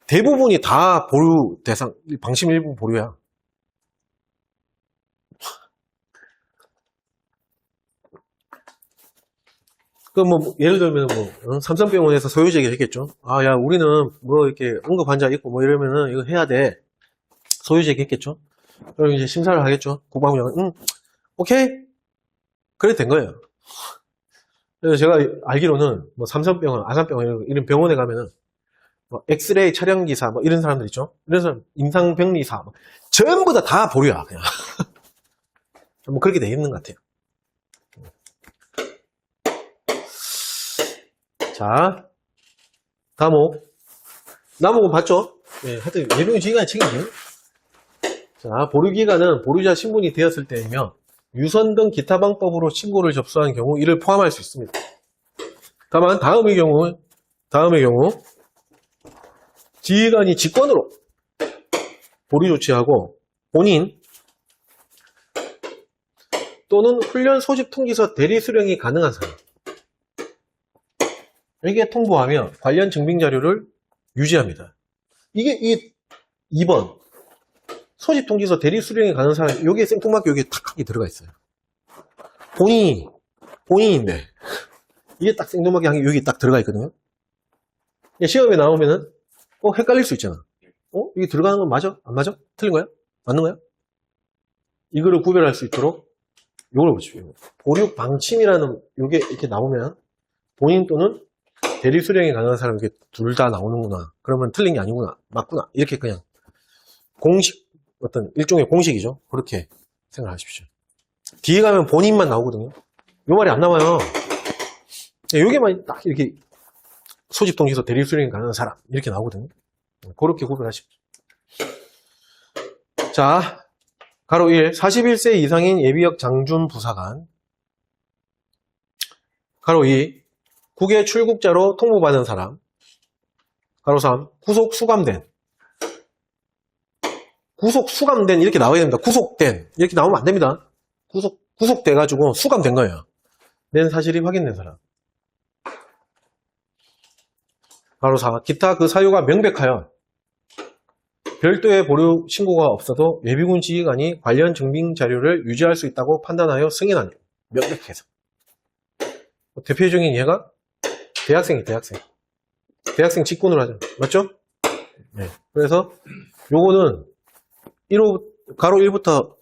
대부분이 다 보류 대상, 방침 일부 보류야. 예를 들면 삼성병원에서 소요 제기를 했겠죠. 아, 야, 우리는 이렇게 응급 환자 있고 이러면은 이거 해야 돼. 소요 제기 했겠죠. 그럼 이제 심사를 하겠죠. 국방부 장관, 오케이. 그래 된 거예요. 그래서 제가 알기로는 삼성병원, 아산병원 이런 병원에 가면은 엑스레이 촬영기사 이런 사람들 있죠. 이런 사람 임상병리사 전부 다 보류야 그냥. 그렇게 돼 있는 것 같아요. 자, 나목은 봤죠? 네, 하여튼 예비군 지휘관이 책임져요. 자, 보류기간은 보류자 신분이 되었을 때이며 유선 등 기타 방법으로 신고를 접수한 경우 이를 포함할 수 있습니다. 다만 다음의 경우 지휘관이 직권으로 보류 조치하고 본인 또는 훈련 소집 통지서 대리 수령이 가능한 사람 에게 통보하며 관련 증빙 자료를 유지합니다. 이게 2번 소집 통지서 대리 수령이 가능한 사람, 여기에 생뚱맞게 여기에 탁하게 들어가 있어요. 본인인데 이게 딱 생뚱맞게 한 게 여기 딱 들어가 있거든요. 시험에 나오면은 헷갈릴 수 있잖아. 이게 들어가는 건 맞아? 안 맞아? 틀린 거야? 맞는 거야? 이거를 구별할 수 있도록 요걸 보십시오. 보류 방침이라는 요게 이렇게 나오면 본인 또는 대리 수령이 가능한 사람 이게 둘 다 나오는구나. 그러면 틀린 게 아니구나. 맞구나. 이렇게 그냥 공식, 어떤 일종의 공식이죠. 그렇게 생각하십시오. 뒤에 가면 본인만 나오거든요. 요 말이 안 나와요. 여기만 딱 이렇게 소집 통지서 대리 수령이 가능한 사람 이렇게 나오거든요. 그렇게 구별하십시오. 자, 가로 1, 41세 이상인 예비역 장준 부사관. 가로 2, 국외 출국자로 통보받은 사람. 가로 3, 구속 수감된 이렇게 나와야 됩니다. 구속된 이렇게 나오면 안 됩니다. 구속돼가지고 수감된 거예요. 낸 사실이 확인된 사람. 가로 4, 기타 그 사유가 명백하여 별도의 보류 신고가 없어도 예비군 지휘관이 관련 증빙 자료를 유지할 수 있다고 판단하여 승인하니 명백해서. 대표적인 예가 대학생 직권으로 하죠. 맞죠? 네. 그래서 요거는 가로 1부터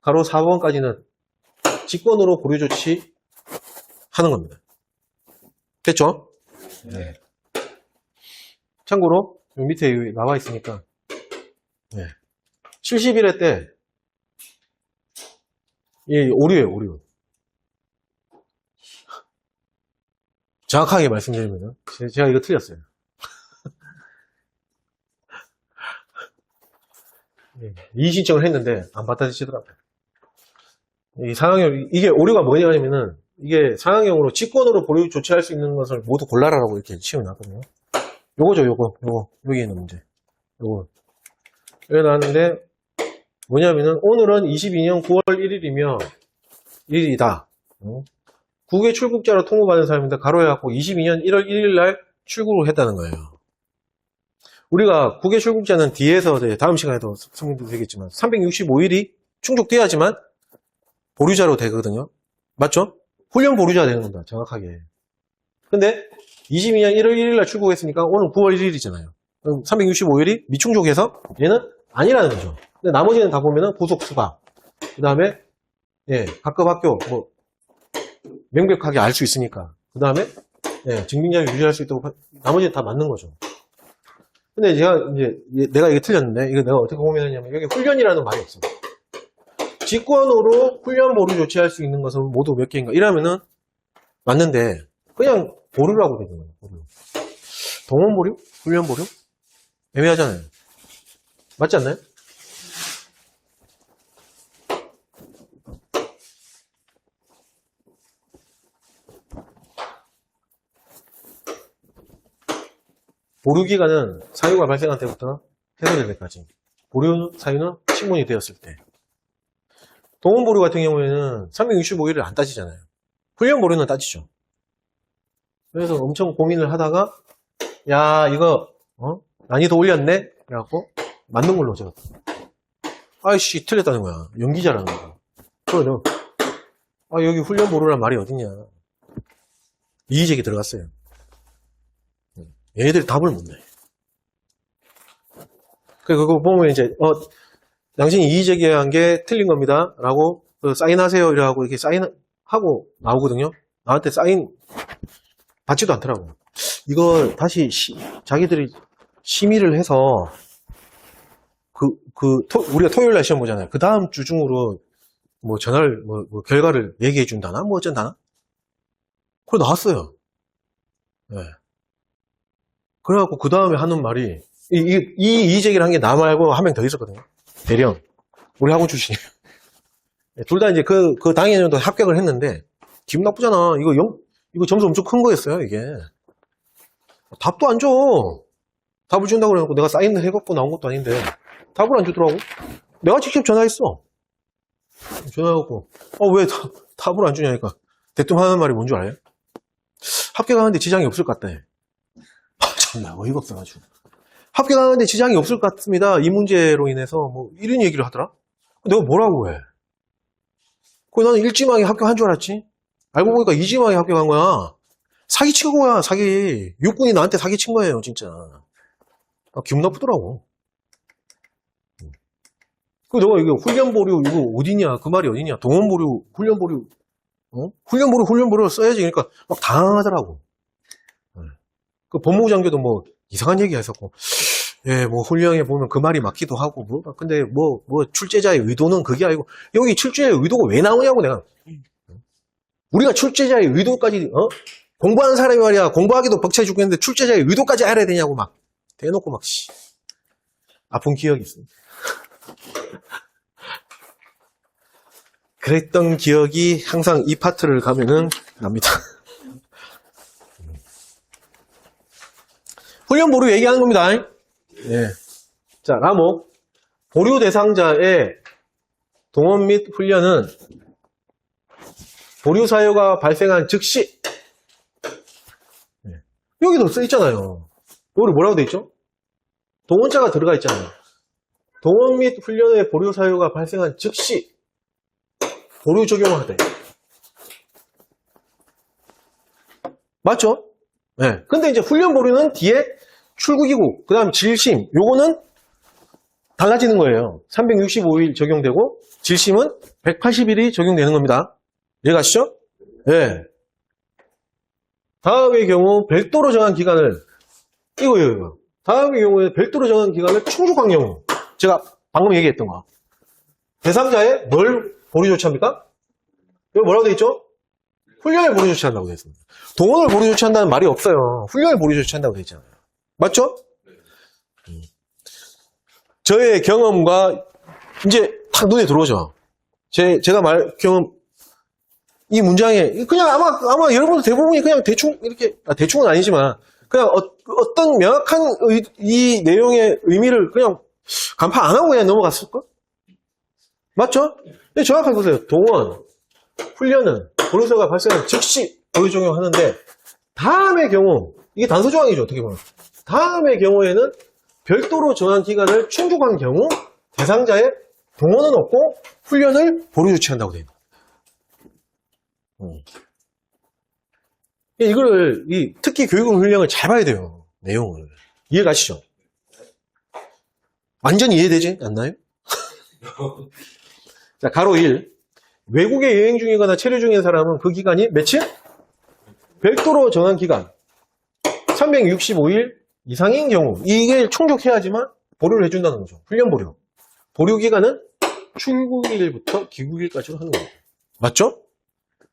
가로 4번까지는 직권으로 보류 조치 하는 겁니다. 됐죠? 네. 참고로 밑에 나와 있으니까 71회 때 오류예요. 오류. 정확하게 말씀드리면 제가 이거 틀렸어요. 이의 신청을 했는데 안 받아주시더라고요. 이 상황형, 이게 오류가 뭐냐면은 이게 상황형으로 직권으로 보류 조치할 수 있는 것을 모두 골라라라고 이렇게 치워놨거든요. 요거죠, 여기 있는 문제. 요거. 여기 나왔는데, 뭐냐면은, 오늘은 22년 9월 1일이며, 1일이다. 국외 출국자로 통보받은 사람인데, 가로에 갖고 22년 1월 1일 날 출국을 했다는 거예요. 우리가 국외 출국자는 뒤에서 다음 시간에도 설명드리겠지만 365일이 충족돼야지만 보류자로 되거든요. 맞죠? 훈련 보류자 되는 겁니다. 정확하게. 근데 22년 1월 1일 날 출국했으니까 오늘 9월 1일이잖아요. 그럼 365일이 미충족해서 얘는 아니라는 거죠. 근데 나머지는 다 보면은 고속 수가. 그 다음에 각급 학교 뭐 명백하게 알 수 있으니까. 그 다음에 증빙자를 유지할 수 있다고 나머지는 다 맞는 거죠. 근데 내가 이게 틀렸는데, 이거 내가 어떻게 고민했냐면, 여기 훈련이라는 말이 없어요. 직권으로 훈련 보류 조치할 수 있는 것은 모두 몇 개인가? 이러면은, 맞는데, 그냥 보류라고 되잖아요, 보류. 동원 보류? 훈련 보류? 애매하잖아요. 맞지 않나요? 보류 기간은 사유가 발생한 때부터 해소될 때까지. 보류 사유는 신문이 되었을 때. 동원 보류 같은 경우에는 365일을 안 따지잖아요. 훈련 보류는 따지죠. 그래서 엄청 고민을 하다가 야 이거 난이도 올렸네? 그래갖고 맞는 걸로 제가 아이씨 틀렸다는 거야. 연기자라는 거야. 그래서 여기 훈련 보류란 말이 어딨냐. 이의제기 들어갔어요. 얘네들이 답을 못 내. 그거 보면 이제, 당신이 이의제기한 게 틀린 겁니다. 라고, 사인하세요. 이러고 이렇게 사인하고 나오거든요. 나한테 사인 받지도 않더라고. 이걸 다시 자기들이 심의를 해서, 우리가 토요일 날 시험 보잖아요. 그 다음 주 중으로, 뭐, 전화를, 결과를 얘기해 준다나? 뭐 어쩐다나? 그래, 나왔어요. 네. 그래갖고 그 다음에 하는 말이 이 이의제기를 한 게 나 말고 한 명 더 있었거든요. 대령 우리 학원 출신이에요. 둘 다 이제 그 당일에도 합격을 했는데 기분 나쁘잖아. 이거 점수 엄청 큰 거였어요. 이게 답도 안 줘. 답을 준다고 그래놓고 내가 사인을 해갖고 나온 것도 아닌데 답을 안 주더라고. 내가 직접 전화했어. 전화해갖고 왜 답을 안 주냐니까 대뜸 하는 말이 뭔 줄 알아요? 합격하는데 지장이 없을 것 같다. 참나 어이가 없어가지고 합격하는데 지장이 없을 것 같습니다. 이 문제로 인해서 뭐 이런 얘기를 하더라. 내가 뭐라고 해? 그래서 나는 1지망에 합격한 줄 알았지. 알고 보니까 2지망에 합격한 거야. 사기친 거야 사기. 육군이 나한테 사기친 거예요 진짜. 기분 나쁘더라고. 그래서 내가 이거 훈련 보류 이거 어디냐 그 말이 어디냐. 동원 보류 훈련 보류 훈련 보류 써야지. 그러니까 막 당황하더라고. 그 법무부 장교도 뭐 이상한 얘기 했었고, 뭐 훈령에 보면 그 말이 맞기도 하고, 근데 출제자의 의도는 그게 아니고, 여기 출제자의 의도가 왜 나오냐고 내가. 우리가 출제자의 의도까지, 공부하는 사람이 말이야, 공부하기도 벅차게 죽겠는데 출제자의 의도까지 알아야 되냐고 막, 대놓고 막, 아픈 기억이 있습니다. 그랬던 기억이 항상 이 파트를 가면은 납니다. 훈련 보류 얘기하는 겁니다. 자, 라목. 보류 대상자의 동원 및 훈련은 보류 사유가 발생한 즉시. 여기도 써있잖아요. 여기 뭐라고 돼 있죠? 동원자가 들어가 있잖아요. 동원 및 훈련의 보류 사유가 발생한 즉시 보류 적용을 하되. 맞죠? 네. 근데 이제 훈련 보류는 뒤에 출국이고, 그 다음 질심, 요거는 달라지는 거예요. 365일 적용되고, 질심은 180일이 적용되는 겁니다. 이해가시죠? 네. 다음의 경우, 별도로 정한 기간을, 이거. 다음의 경우에 별도로 정한 기간을 충족한 경우, 제가 방금 얘기했던 거. 대상자에 뭘 보류 조치합니까? 여기 뭐라고 되어 있죠? 훈련을 보류 조치한다고 되어 있습니다. 동원을 보류 조치한다는 말이 없어요. 훈련을 보류 조치한다고 되어 있잖아요. 맞죠? 저의 경험과 이제 딱 눈에 들어오죠. 제가 경험 이 문장에 그냥 아마 여러분들 대부분이 그냥 대충 이렇게 대충은 아니지만 그냥 어떤 명확한 이 내용의 의미를 그냥 간파 안 하고 그냥 넘어갔을까? 맞죠? 근데 정확하게 보세요. 동원, 훈련은 보류서가 발생한 즉시 보류 적용하는데 다음의 경우, 이게 단서 조항이죠. 어떻게 보면. 다음의 경우에는 별도로 정한 기간을 충족한 경우 대상자의 동원은 없고 훈련을 보류 조치한다고 되어 있습니다. 이거를 특히 교육은 훈련을 잘 봐야 돼요. 내용을. 이해가시죠? 완전히 이해되지 않나요? 자, 가로 1. 외국에 여행 중이거나 체류 중인 사람은 그 기간이 며칠? 별도로 정한 기간 365일 이상인 경우 이게 충족해야지만 보류를 해준다는 거죠. 훈련 보류. 보류 기간은 출국일부터 귀국일까지로 하는 겁니다. 맞죠?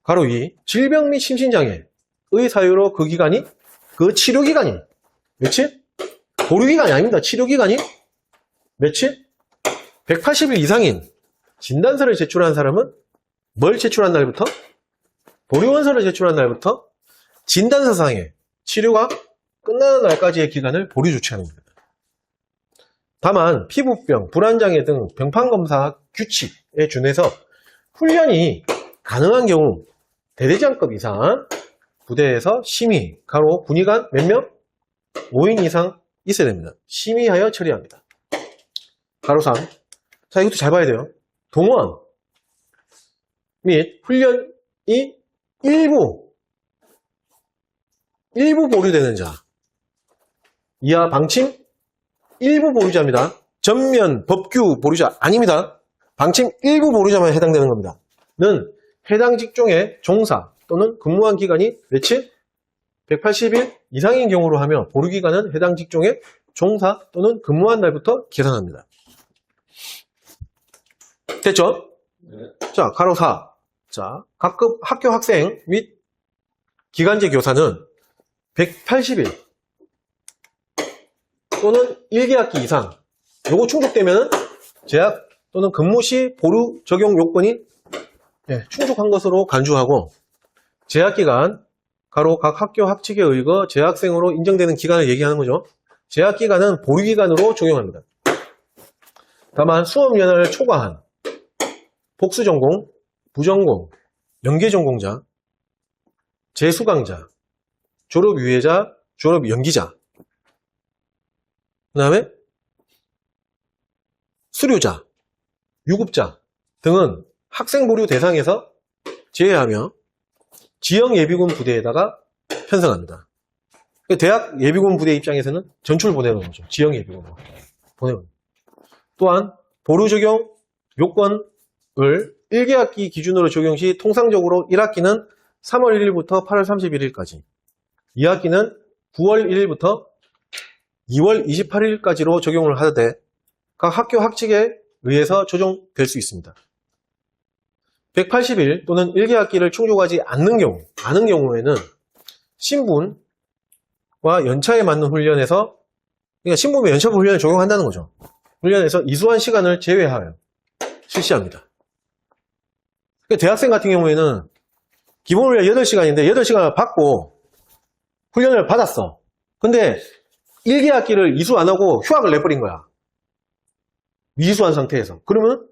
가로 2. 질병 및 심신장애의 사유로 그 기간이 그 치료 기간이 며칠? 보류 기간이 아닙니다. 치료 기간이 며칠? 180일 이상인 진단서를 제출한 사람은 뭘 제출한 날부터? 보류원서를 제출한 날부터 진단서상의 치료가 끝나는 날까지의 기간을 보류 조치하는 겁니다. 다만 피부병, 불안장애 등 병판검사 규칙에 준해서 훈련이 가능한 경우 대대장급 이상 부대에서 심의, 가로 군의관 몇 명? 5인 이상 있어야 됩니다. 심의하여 처리합니다. 가로 3. 자, 이것도 잘 봐야 돼요. 동원 및 훈련이 일부 보류되는 자. 이하 방침 일부 보류자입니다. 전면 법규 보류자 아닙니다. 방침 일부 보류자만 해당되는 겁니다. 는 해당 직종의 종사 또는 근무한 기간이 며칠? 180일 이상인 경우로 하며 보류 기간은 해당 직종의 종사 또는 근무한 날부터 계산합니다. 됐죠? 네. 자, 가로 4. 자, 각급 학교 학생 및 기간제 교사는 180일 또는 1개학기 이상 요거 충족되면 재학 또는 근무 시 보류 적용 요건이 충족한 것으로 간주하고 재학기간 가로 각 학교 학칙에 의거 재학생으로 인정되는 기간을 얘기하는 거죠. 재학기간은 보류기간으로 적용합니다. 다만 수업연한을 초과한 복수전공, 부전공, 연계전공자, 재수강자, 졸업유예자, 졸업연기자, 그 다음에 수료자, 유급자 등은 학생보류 대상에서 제외하며 지역예비군 부대에다가 편성합니다. 대학 예비군 부대 입장에서는 전출 보내는 거죠. 지역예비군으로 보내는. 또한 보류 적용 요건을 1개학기 기준으로 적용 시 통상적으로 1학기는 3월 1일부터 8월 31일까지, 2학기는 9월 1일부터 2월 28일까지로 적용을 하되 각 학교 학칙에 의해서 조정될 수 있습니다. 180일 또는 1개학기를 충족하지 않는 경우에는 신분과 연차에 맞는 훈련에서, 그러니까 신분과 연차 훈련을 적용한다는 거죠. 훈련에서 이수한 시간을 제외하여 실시합니다. 그러니까 대학생 같은 경우에는 기본훈련 8시간인데 8시간을 받고 훈련을 받았어. 근데 1개학기를 이수 안 하고 휴학을 내버린 거야. 미수한 상태에서. 그러면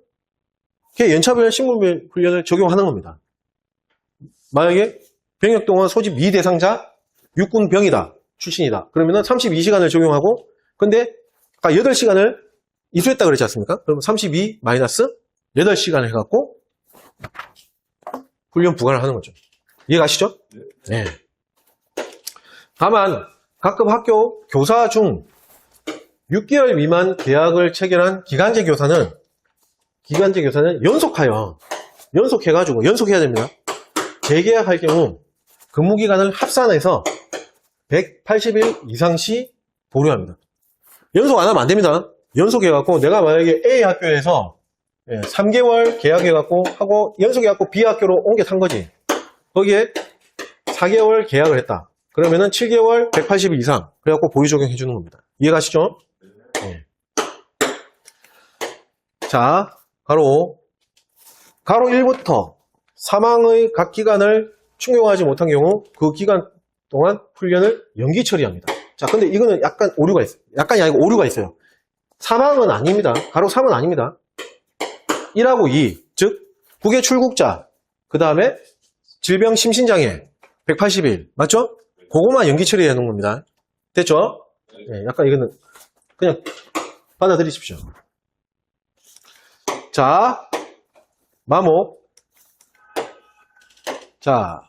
걔 연차별 신분별 훈련을 적용하는 겁니다. 만약에 병역동원 소집 미대상자 육군병이다. 출신이다. 그러면 32시간을 적용하고, 근데 아까 8시간을 이수했다 그랬지 않습니까? 그럼 32 마이너스 8시간을 해갖고 훈련 부과를 하는 거죠. 이해가시죠? 네. 다만 각급 학교 교사 중 6개월 미만 계약을 체결한 기간제 교사는 연속해가지고 연속해야 됩니다. 재계약할 경우 근무기간을 합산해서 180일 이상 시 보류합니다. 연속 안 하면 안 됩니다. 연속해갖고 내가 만약에 A 학교에서 3개월 계약해갖고 하고 연속해갖고 B 학교로 옮겨 탄 거지. 거기에 4개월 계약을 했다. 그러면은 7개월 180일 이상 그래갖고 보류 적용해 주는 겁니다. 이해가시죠? 네. 자, 가로 1부터 사망의 각 기간을 충족하지 못한 경우 그 기간 동안 훈련을 연기 처리합니다. 자, 근데 이거는 약간 오류가 있어요. 약간이 아니고 오류가 있어요. 3항은 아닙니다. 가로 3은 아닙니다. 1하고 2, 즉 국외 출국자, 그 다음에 질병 심신장애 181, 맞죠? 그거만 연기 처리해 놓은 겁니다. 됐죠? 네, 약간 이거는 그냥 받아들이십시오. 자, 마모. 자,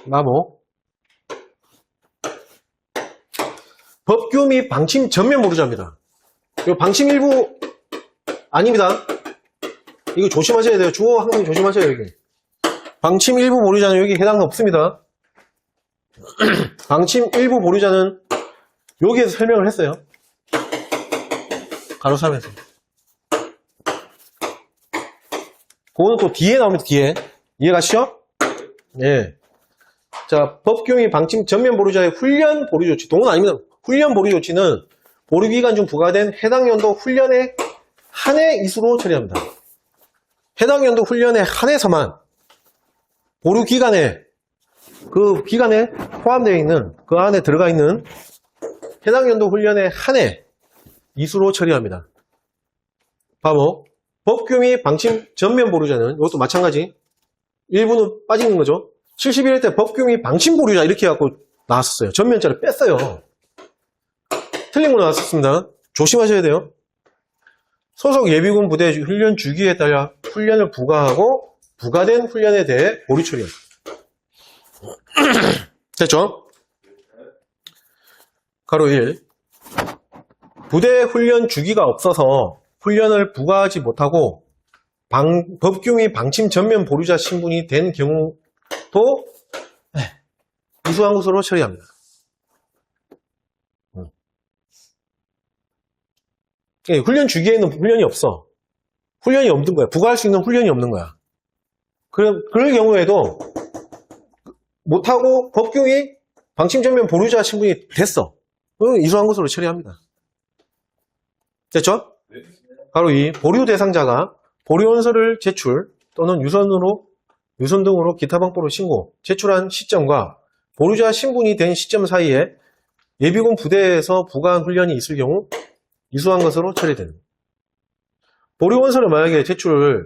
마모. 법규 및 방침 전면 모르자입니다. 이 방침 일부 아닙니다. 이거 조심하셔야 돼요. 주어 항상 조심하셔야 돼요. 여기. 방침 일부 보류자는 여기 해당 없습니다. 방침 일부 보류자는 여기에서 설명을 했어요. 가로 3에서. 그거는 또 뒤에 나옵니다. 뒤에. 이해가시죠? 예. 자, 법규 및 방침 전면 보류자의 훈련 보류 조치. 동은 아닙니다. 훈련 보류 조치는 보류 기간 중 부과된 해당 연도 훈련에 한해 이수로 처리합니다. 해당 연도 훈련에 한해서만 보류 기간에 그 기간에 포함되어 있는 그 안에 들어가 있는 해당 연도 훈련에 한해 이수로 처리합니다. 바로 법규 및 방침 전면 보류자는 이것도 마찬가지 일부는 빠지는 거죠. 71회 때 법규 및 방침 보류자 이렇게 해갖고 나왔었어요. 전면자를 뺐어요. 틀린 거 나왔었습니다. 조심하셔야 돼요. 소속 예비군 부대 훈련 주기에 따라 훈련을 부과하고 부과된 훈련에 대해 보류 처리합니다. 됐죠? 가로 1. 부대 훈련 주기가 없어서 훈련을 부과하지 못하고 법규 및 방침 전면 보류자 신분이 된 경우도 이수한 것으로 처리합니다. 훈련 주기에는 훈련이 없어. 훈련이 없는 거야. 부과할 수 있는 훈련이 없는 거야. 그럴 경우에도 못하고 법규 및 방침 전면 보류자 신분이 됐어. 그럼 이수한 것으로 처리합니다. 됐죠? 바로 이 보류 대상자가 보류원서를 제출 또는 유선 등으로 기타 방법으로 신고, 제출한 시점과 보류자 신분이 된 시점 사이에 예비군 부대에서 부과한 훈련이 있을 경우 이수한 것으로 처리됩니다. 보류원서를 만약에 2월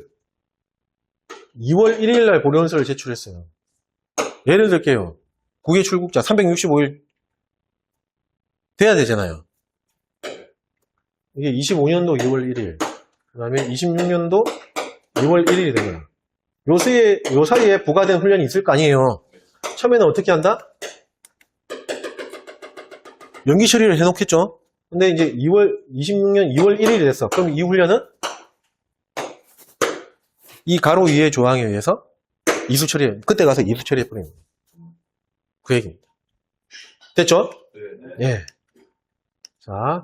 1일 날 보류원서를 제출했어요. 예를 들게요. 국외 출국자 365일 돼야 되잖아요. 이게 25년도 2월 1일, 그 다음에 26년도 2월 1일이 된 거예요. 요 사이에 부과된 훈련이 있을 거 아니에요. 처음에는 어떻게 한다? 연기 처리를 해놓겠죠? 근데 이제 26년 2월 1일이 됐어. 그럼 이 훈련은 이 가로 2의 조항에 의해서 이수 처리해. 그때 가서 이수 처리해버리는 거예요. 그 얘기입니다. 됐죠? 네. 예. 자.